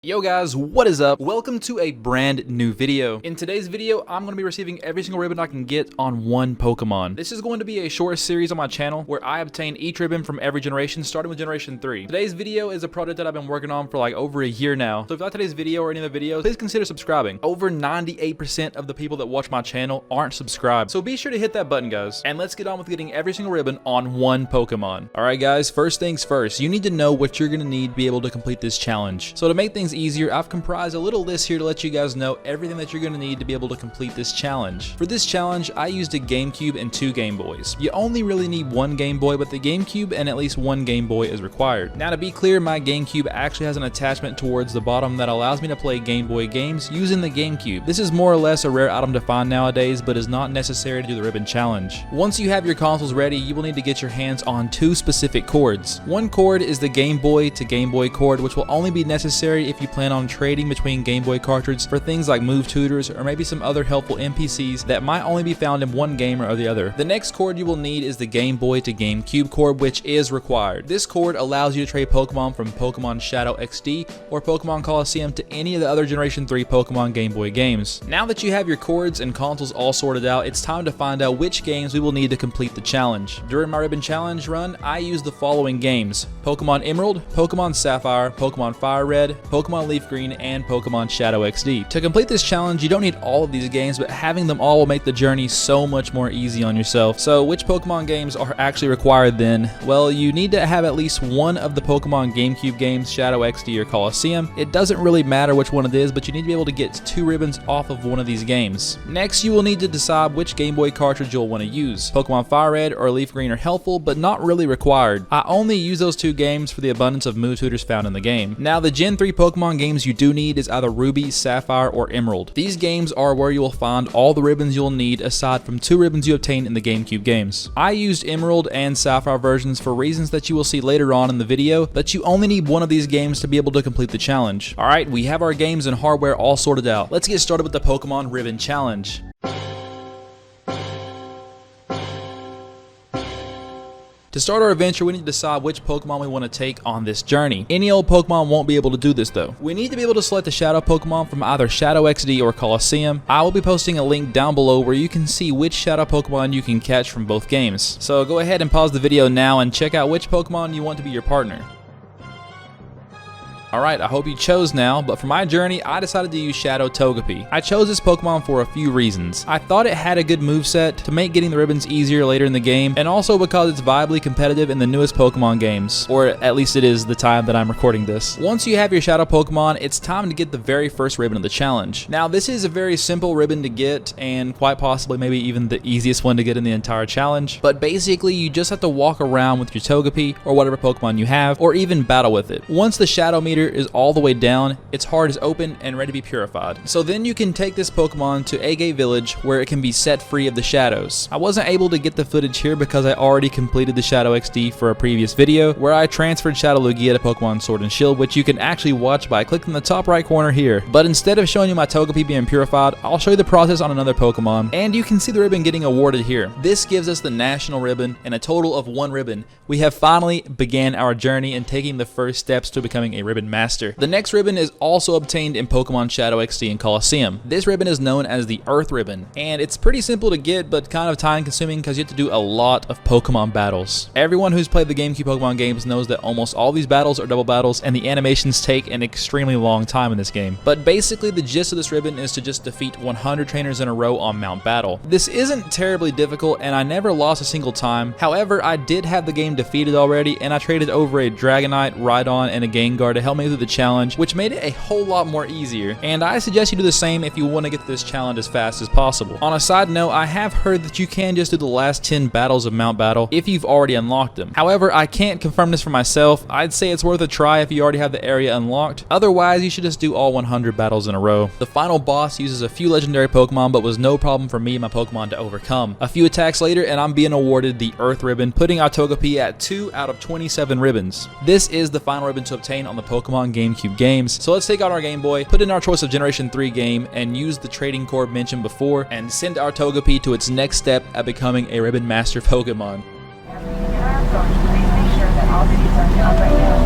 Yo guys, what is up? Welcome to a brand new video. In today's video, I'm going to be receiving every single ribbon I can get on one Pokemon. This is going to be a short series on my channel where I obtain each ribbon from every generation, starting with Generation 3. Today's video is a project that I've been working on for like over a year now. So if you like today's video or any of the videos, please consider subscribing. Over 98% of the people that watch my channel aren't subscribed. So be sure to hit that button, guys. And let's get on with getting every single ribbon on one Pokemon. Alright guys, first things first, you need to know what you're going to need to be able to complete this challenge. So to make things easier, I've comprised a little list here to let you guys know everything that you're going to need to be able to complete this challenge. For this challenge, I used a GameCube and 2 Game Boys. You only really need one Game Boy, but the GameCube and at least one Game Boy is required. Now to be clear, my GameCube actually has an attachment towards the bottom that allows me to play Game Boy games using the GameCube. This is more or less a rare item to find nowadays, but is not necessary to do the ribbon challenge. Once you have your consoles ready, you will need to get your hands on 2 specific cords. One cord is the Game Boy to Game Boy cord, which will only be necessary if you plan on trading between Game Boy cartridges for things like move tutors or maybe some other helpful NPCs that might only be found in one game or the other. The next cord you will need is the Game Boy to GameCube cord, which is required. This cord allows you to trade Pokemon from Pokemon Shadow XD or Pokemon Coliseum to any of the other Generation 3 Pokemon Game Boy games. Now that you have your cords and consoles all sorted out, it's time to find out which games we will need to complete the challenge. During my ribbon challenge run, I used the following games: Pokemon Emerald, Pokemon Sapphire, Pokemon Fire Red, Pokemon Leaf Green, and Pokemon Shadow XD. To complete this challenge, you don't need all of these games, but having them all will make the journey so much more easy on yourself. So which Pokemon games are actually required then? Well, you need to have at least one of the Pokemon GameCube games, Shadow XD or Coliseum. It doesn't really matter which one it is, but you need to be able to get 2 ribbons off of one of these games. Next, you will need to decide which Game Boy cartridge you'll want to use. Pokemon Fire Red or Leaf Green are helpful, but not really required. I only use those 2 games for the abundance of move tutors found in the game. Now, the Gen 3 Pokemon games you do need is either Ruby, Sapphire, or Emerald. These games are where you will find all the ribbons you'll need aside from 2 ribbons you obtain in the GameCube games. I used Emerald and Sapphire versions for reasons that you will see later on in the video, but you only need one of these games to be able to complete the challenge. Alright, we have our games and hardware all sorted out. Let's get started with the Pokemon Ribbon Challenge. To start our adventure, we need to decide which Pokemon we want to take on this journey. Any old Pokemon won't be able to do this though. We need to be able to select a Shadow Pokemon from either Shadow XD or Coliseum. I will be posting a link down below where you can see which Shadow Pokemon you can catch from both games. So go ahead and pause the video now and check out which Pokemon you want to be your partner. Alright, I hope you chose now, but for my journey, I decided to use Shadow Togepi. I chose this Pokemon for a few reasons. I thought it had a good moveset to make getting the ribbons easier later in the game, and also because it's viably competitive in the newest Pokemon games, or at least it is the time that I'm recording this. Once you have your Shadow Pokemon, it's time to get the very first ribbon of the challenge. Now, this is a very simple ribbon to get, and quite possibly maybe even the easiest one to get in the entire challenge, but basically you just have to walk around with your Togepi, or whatever Pokemon you have, or even battle with it. Once the Shadow meter is all the way down, its heart is open and ready to be purified. So then you can take this Pokemon to Gale Village where it can be set free of the shadows. I wasn't able to get the footage here because I already completed the Shadow XD for a previous video where I transferred Shadow Lugia to Pokemon Sword and Shield, which you can actually watch by clicking the top right corner here. But instead of showing you my Togepi being purified, I'll show you the process on another Pokemon, and you can see the ribbon getting awarded here. This gives us the National Ribbon and a total of 1 ribbon. We have finally began our journey in taking the first steps to becoming a Ribbon Master. The next ribbon is also obtained in Pokemon Shadow XD and Coliseum. This ribbon is known as the Earth Ribbon, and it's pretty simple to get but kind of time consuming because you have to do a lot of Pokemon battles. Everyone who's played the GameCube Pokemon games knows that almost all these battles are double battles and the animations take an extremely long time in this game. But basically the gist of this ribbon is to just defeat 100 trainers in a row on Mount Battle. This isn't terribly difficult and I never lost a single time. However, I did have the game defeated already and I traded over a Dragonite, Rhydon, and a Gengar to help me through the challenge, which made it a whole lot more easier, and I suggest you do the same if you want to get through this challenge as fast as possible. On a side note, I have heard that you can just do the last 10 battles of Mount Battle if you've already unlocked them. However, I can't confirm this for myself. I'd say it's worth a try if you already have the area unlocked. Otherwise, you should just do all 100 battles in a row. The final boss uses a few legendary Pokemon, but was no problem for me and my Pokemon to overcome. A few attacks later, and I'm being awarded the Earth Ribbon, putting our Togepi at 2 out of 27 ribbons. This is the final ribbon to obtain on the Pokemon GameCube games. So let's take out our Game Boy, put in our choice of Generation 3 game, and use the trading cord mentioned before, and send our Togepi to its next step at becoming a Ribbon Master Pokemon. Please make sure that all seats are filled right now.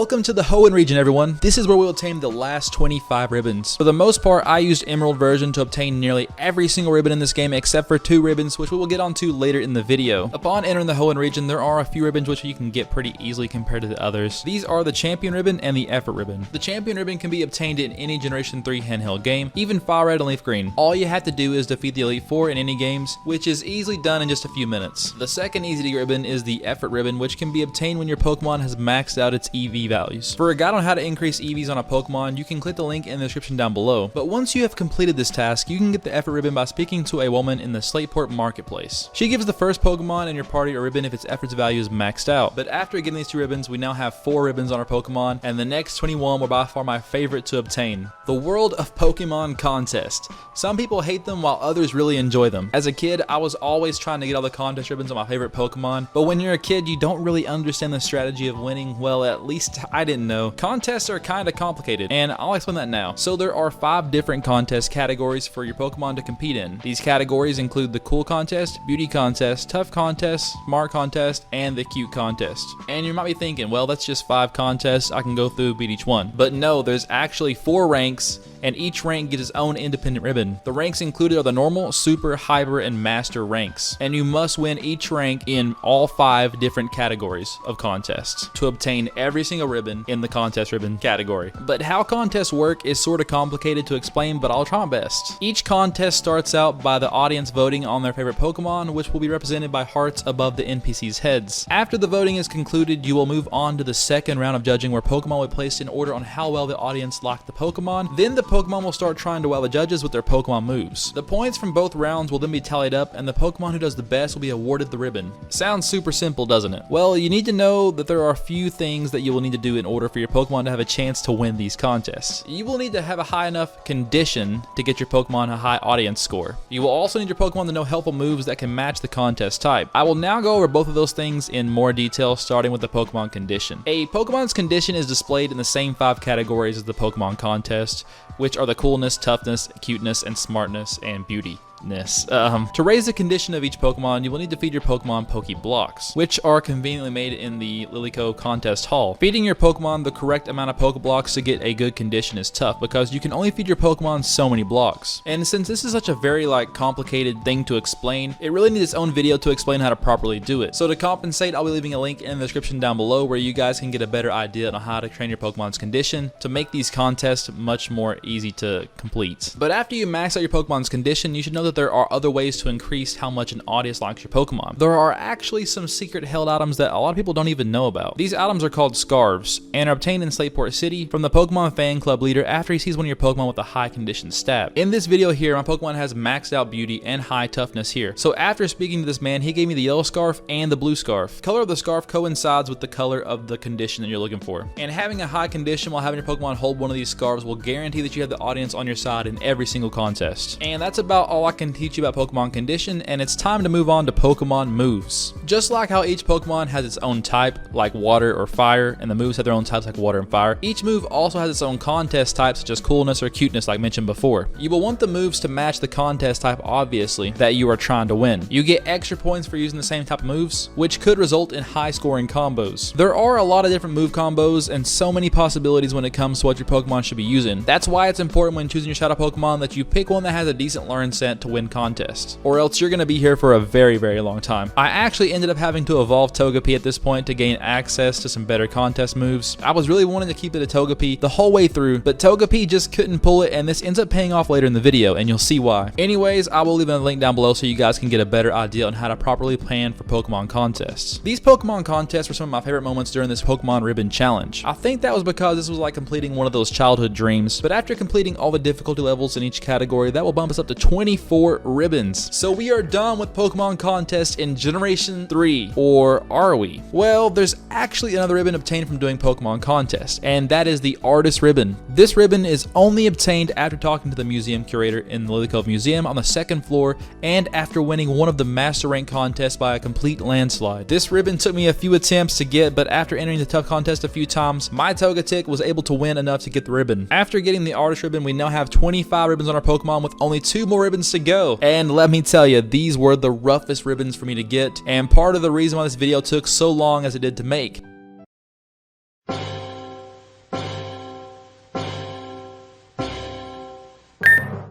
Welcome to the Hoenn region, everyone. This is where we'll obtain the last 25 ribbons. For the most part, I used Emerald version to obtain nearly every single ribbon in this game except for 2 ribbons, which we will get onto later in the video. Upon entering the Hoenn region, there are a few ribbons which you can get pretty easily compared to the others. These are the Champion ribbon and the Effort ribbon. The Champion ribbon can be obtained in any Generation 3 handheld game, even Fire Red and Leaf Green. All you have to do is defeat the Elite Four in any games, which is easily done in just a few minutes. The second easy to get ribbon is the Effort ribbon, which can be obtained when your Pokemon has maxed out its EV values. For a guide on how to increase EVs on a Pokemon, you can click the link in the description down below. But once you have completed this task, you can get the Effort ribbon by speaking to a woman in the Slateport Marketplace. She gives the first Pokemon in your party a ribbon if its Effort's value is maxed out. But after getting these 2 ribbons, we now have 4 ribbons on our Pokemon, and the next 21 were by far my favorite to obtain. The World of Pokemon Contest. Some people hate them while others really enjoy them. As a kid, I was always trying to get all the contest ribbons on my favorite Pokemon, but when you're a kid, you don't really understand the strategy of winning. Well, at least I didn't know. Contests are kinda complicated, and I'll explain that now. So there are 5 different contest categories for your Pokemon to compete in. These categories include the Cool Contest, Beauty Contest, Tough Contest, Smart Contest, and the Cute Contest. And you might be thinking, well, that's just 5 contests, I can go through, beat each one. But no, there's actually 4 ranks, and each rank gets its own independent ribbon. The ranks included are the Normal, Super, Hyper, and Master ranks, and you must win each rank in all 5 different categories of contests to obtain every single ribbon in the contest ribbon category. But how contests work is sort of complicated to explain, but I'll try my best. Each contest starts out by the audience voting on their favorite Pokemon, which will be represented by hearts above the NPC's heads. After the voting is concluded, you will move on to the second round of judging, where Pokemon will be placed in order on how well the audience liked the Pokemon. Then the Pokemon will start trying to wow the judges with their Pokemon moves. The points from both rounds will then be tallied up, and the Pokemon who does the best will be awarded the ribbon. Sounds super simple, doesn't it? Well, you need to know that there are a few things that you will need to do in order for your Pokemon to have a chance to win these contests. You will need to have a high enough condition to get your Pokemon a high audience score. You will also need your Pokemon to know helpful moves that can match the contest type. I will now go over both of those things in more detail, starting with the Pokemon condition. A Pokemon's condition is displayed in the same 5 categories as the Pokemon contest, which are the coolness, toughness, cuteness, and smartness, and beauty. To raise the condition of each Pokemon, you will need to feed your Pokemon Pokeblocks, which are conveniently made in the Lilyco Contest Hall. Feeding your Pokemon the correct amount of Pokeblocks to get a good condition is tough, because you can only feed your Pokemon so many blocks. And since this is such a very complicated thing to explain, it really needs its own video to explain how to properly do it. So to compensate, I'll be leaving a link in the description down below where you guys can get a better idea on how to train your Pokemon's condition to make these contests much more easy to complete. But after you max out your Pokemon's condition, you should know that there are other ways to increase how much an audience likes your Pokemon. There are actually some secret held items that a lot of people don't even know about. These items are called Scarves, and are obtained in Slateport City from the Pokemon fan club leader after he sees one of your Pokemon with a high condition stat. In this video here, my Pokemon has maxed out beauty and high toughness here. So after speaking to this man, he gave me the yellow scarf and the blue scarf. The color of the scarf coincides with the color of the condition that you're looking for. And having a high condition while having your Pokemon hold one of these scarves will guarantee that you have the audience on your side in every single contest. And that's about all I can teach you about Pokemon condition, and it's time to move on to Pokemon moves. Just like how each Pokemon has its own type, like water or fire, and the moves have their own types like water and fire, each move also has its own contest types, such as coolness or cuteness like mentioned before. You will want the moves to match the contest type, obviously, that you are trying to win. You get extra points for using the same type of moves, which could result in high scoring combos. There are a lot of different move combos and so many possibilities when it comes to what your Pokemon should be using. That's why it's important when choosing your Shadow Pokemon that you pick one that has a decent learn set to win contests, or else you're going to be here for a very, very long time. I actually ended up having to evolve Togepi at this point to gain access to some better contest moves. I was really wanting to keep it a Togepi the whole way through, but Togepi just couldn't pull it, and this ends up paying off later in the video, and you'll see why. Anyways, I will leave a link down below so you guys can get a better idea on how to properly plan for Pokemon contests. These Pokemon contests were some of my favorite moments during this Pokemon Ribbon Challenge. I think that was because this was like completing one of those childhood dreams, but after completing all the difficulty levels in each category, that will bump us up to 24 ribbons. So we are done with Pokemon contests in Generation 3, or are we? Well, there's actually another ribbon obtained from doing Pokemon contests, and that is the Artist Ribbon. This ribbon is only obtained after talking to the museum curator in the Lily Cove Museum on the 2nd floor, and after winning one of the Master Rank contests by a complete landslide. This ribbon took me a few attempts to get, but after entering the tough contest a few times, my Togetic was able to win enough to get the ribbon. After getting the Artist Ribbon, we now have 25 ribbons on our Pokemon with only 2 more ribbons to go. And let me tell you, these were the roughest ribbons for me to get, and part of the reason why this video took so long as it did to make.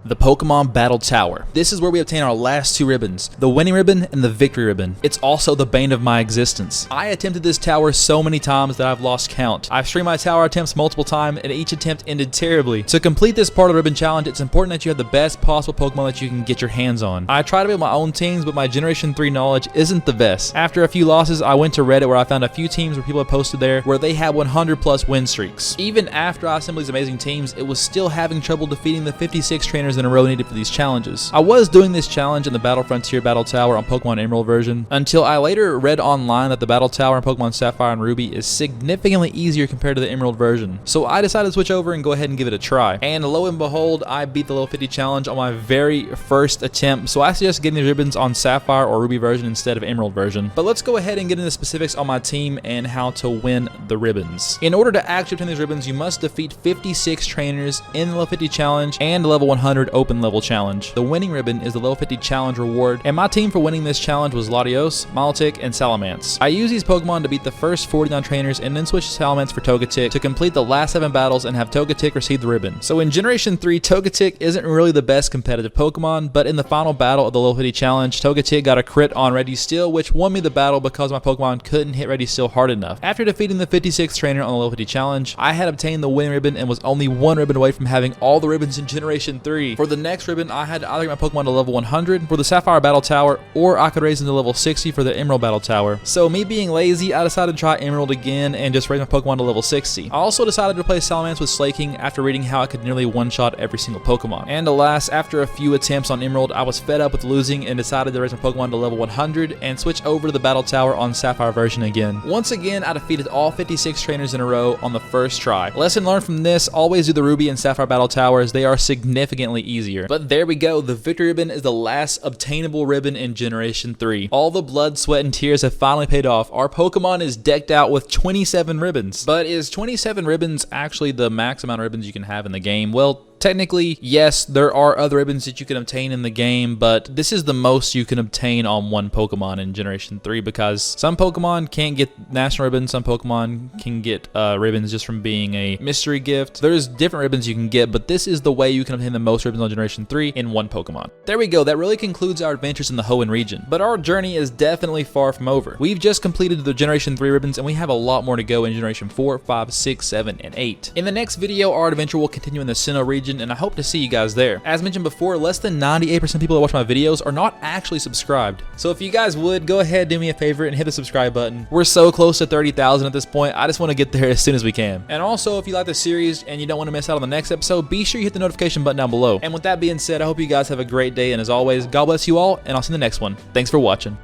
the Pokemon Battle Tower. This is where we obtain our last 2 ribbons, the winning ribbon and the victory ribbon. It's also the bane of my existence. I attempted this tower so many times that I've lost count. I've streamed my tower attempts multiple times and each attempt ended terribly. To complete this part of the ribbon challenge, it's important that you have the best possible Pokemon that you can get your hands on. I try to build my own teams, but my Generation 3 knowledge isn't the best. After a few losses, I went to Reddit where I found a few teams where people have posted there where they had 100+ win streaks. Even after I assembled these amazing teams, it was still having trouble defeating the 56 trainers in a row needed for these challenges. I was doing this challenge in the Battle Frontier Battle Tower on Pokemon Emerald version until I later read online that the Battle Tower in Pokemon Sapphire and Ruby is significantly easier compared to the Emerald version. So I decided to switch over and go ahead and give it a try. And lo and behold, I beat the level 50 challenge on my very first attempt. So I suggest getting these ribbons on Sapphire or Ruby version instead of Emerald version. But let's go ahead and get into the specifics on my team and how to win the ribbons. In order to actually obtain these ribbons, you must defeat 56 trainers in the level 50 challenge and the level 100 open level challenge. The winning ribbon is the level 50 challenge reward, and my team for winning this challenge was Latios, Milotic, and Salamence. I used these Pokemon to beat the first 49 trainers and then switched Salamence for Togetic to complete the last 7 battles and have Togetic receive the ribbon. So in Generation 3, Togetic isn't really the best competitive Pokemon, but in the final battle of the level 50 challenge, Togetic got a crit on Registeel, which won me the battle because my Pokemon couldn't hit Registeel hard enough. After defeating the 56th trainer on the level 50 challenge, I had obtained the winning ribbon and was only 1 ribbon away from having all the ribbons in Generation 3. For the next ribbon, I had to either get my Pokemon to level 100 for the Sapphire Battle Tower, or I could raise them to level 60 for the Emerald Battle Tower. So me being lazy, I decided to try Emerald again and just raise my Pokemon to level 60. I also decided to replace Salamence with Slaking after reading how I could nearly one-shot every single Pokemon. And alas, after a few attempts on Emerald, I was fed up with losing and decided to raise my Pokemon to level 100 and switch over to the Battle Tower on Sapphire version again. Once again, I defeated all 56 trainers in a row on the first try. Lesson learned from this, always do the Ruby and Sapphire Battle Towers. They are significantly easier. But there we go, the victory ribbon is the last obtainable ribbon in Generation 3. All the blood, sweat, and tears have finally paid off. Our Pokemon is decked out with 27 ribbons. But is 27 ribbons actually the max amount of ribbons you can have in the game? Well, technically, yes, there are other ribbons that you can obtain in the game, but this is the most you can obtain on one Pokemon in Generation 3 because some Pokemon can't get National Ribbons, some Pokemon can get ribbons just from being a mystery gift. There's different ribbons you can get, but this is the way you can obtain the most ribbons on Generation 3 in one Pokemon. There we go, that really concludes our adventures in the Hoenn region, but our journey is definitely far from over. We've just completed the Generation 3 ribbons and we have a lot more to go in Generation 4, 5, 6, 7, and 8. In the next video, our adventure will continue in the Sinnoh region, and I hope to see you guys there. As mentioned before, less than 98% of people that watch my videos are not actually subscribed. So if you guys would, go ahead, do me a favor and hit the subscribe button. We're so close to 30,000 at this point. I just want to get there as soon as we can. And also, if you like the series and you don't want to miss out on the next episode, be sure you hit the notification button down below. And with that being said, I hope you guys have a great day, and as always, God bless you all, and I'll see you in the next one. Thanks for watching.